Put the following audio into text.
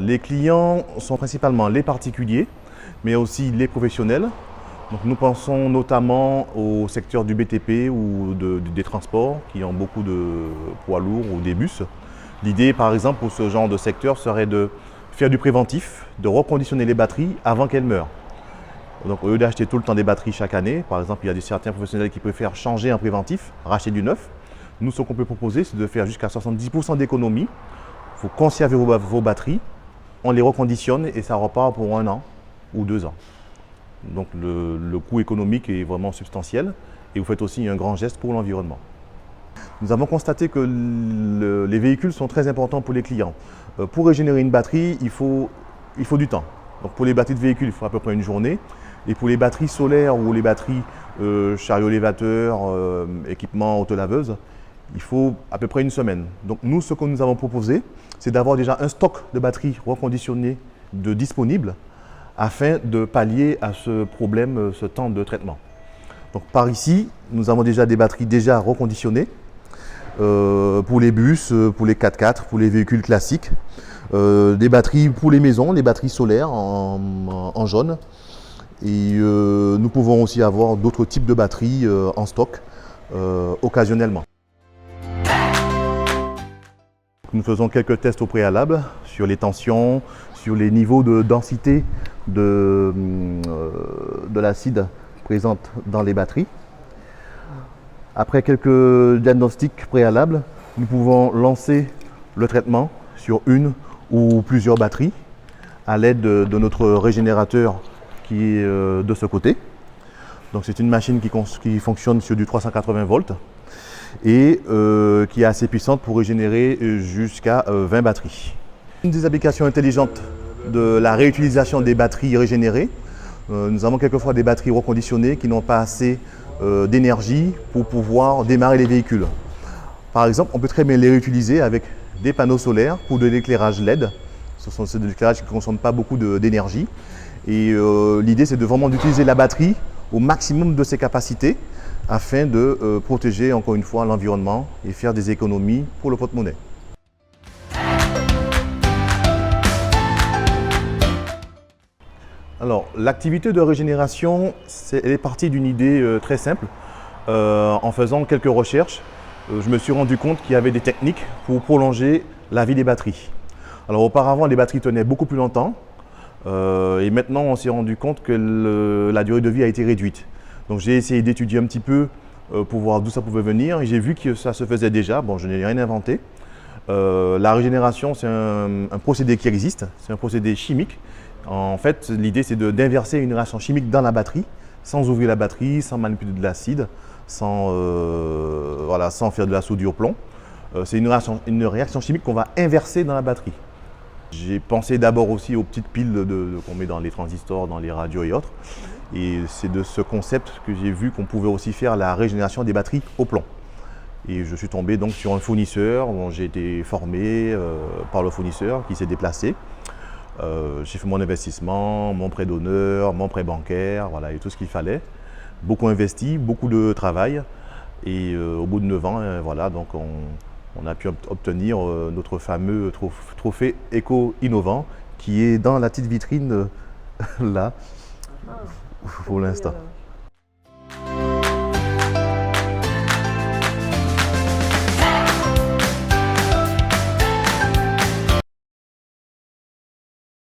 les clients sont principalement les particuliers, mais aussi les professionnels. Donc, nous pensons notamment au secteur du BTP ou des transports qui ont beaucoup de poids lourds ou des bus. L'idée, par exemple, pour ce genre de secteur serait de faire du préventif, de reconditionner les batteries avant qu'elles meurent. Donc, au lieu d'acheter tout le temps des batteries chaque année, par exemple, il y a certains professionnels qui préfèrent changer en préventif, racheter du neuf. Nous, ce qu'on peut proposer, c'est de faire jusqu'à 70% d'économie. Il faut conserver vos batteries, on les reconditionne et ça repart pour 1 an ou 2 ans. Donc le coût économique est vraiment substantiel et vous faites aussi un grand geste pour l'environnement. Nous avons constaté que les véhicules sont très importants pour les clients. Pour régénérer une batterie, il faut du temps. Donc pour les batteries de véhicules, il faut à peu près une journée. Et pour les batteries solaires ou les batteries chariot élévateur, équipement autolaveuse, il faut à peu près une semaine. Donc nous, ce que nous avons proposé, c'est d'avoir déjà un stock de batteries reconditionnées disponibles afin de pallier à ce problème, ce temps de traitement. Donc par ici, nous avons déjà des batteries déjà reconditionnées pour les bus, pour les 4x4, pour les véhicules classiques, des batteries pour les maisons, les batteries solaires en jaune. Et nous pouvons aussi avoir d'autres types de batteries en stock occasionnellement. Nous faisons quelques tests au préalable sur les tensions, sur les niveaux de densité de l'acide présente dans les batteries. Après quelques diagnostics préalables, nous pouvons lancer le traitement sur une ou plusieurs batteries à l'aide de notre régénérateur qui est de ce côté. Donc c'est une machine qui fonctionne sur du 380 volts et qui est assez puissante pour régénérer jusqu'à 20 batteries. Une des applications intelligentes de la réutilisation des batteries régénérées, nous avons quelquefois des batteries reconditionnées qui n'ont pas assez d'énergie pour pouvoir démarrer les véhicules. Par exemple, on peut très bien les réutiliser avec des panneaux solaires pour de l'éclairage LED. Ce sont des éclairages qui ne consomment pas beaucoup d'énergie. Et l'idée, c'est vraiment d'utiliser la batterie au maximum de ses capacités afin de protéger encore une fois l'environnement et faire des économies pour le porte-monnaie. Alors, l'activité de régénération, elle est partie d'une idée très simple. En faisant quelques recherches, je me suis rendu compte qu'il y avait des techniques pour prolonger la vie des batteries. Alors auparavant, les batteries tenaient beaucoup plus longtemps et maintenant, on s'est rendu compte que la durée de vie a été réduite. Donc j'ai essayé d'étudier un petit peu pour voir d'où ça pouvait venir et j'ai vu que ça se faisait déjà. Bon, je n'ai rien inventé. La régénération, c'est un procédé qui existe, c'est un procédé chimique. En fait, l'idée, c'est d'inverser une réaction chimique dans la batterie, sans ouvrir la batterie, sans manipuler de l'acide, sans faire de la soudure plomb. C'est une réaction chimique qu'on va inverser dans la batterie. J'ai pensé d'abord aussi aux petites piles qu'on met dans les transistors, dans les radios et autres. Et c'est de ce concept que j'ai vu qu'on pouvait aussi faire la régénération des batteries au plomb. Et je suis tombé donc sur un fournisseur, j'ai été formé par le fournisseur qui s'est déplacé. J'ai fait mon investissement, mon prêt d'honneur, mon prêt bancaire, voilà, et tout ce qu'il fallait. Beaucoup investi, beaucoup de travail. Et au bout de 9 ans, voilà, donc on a pu obtenir notre fameux trophée éco-innovant qui est dans la petite vitrine là, pour l'instant.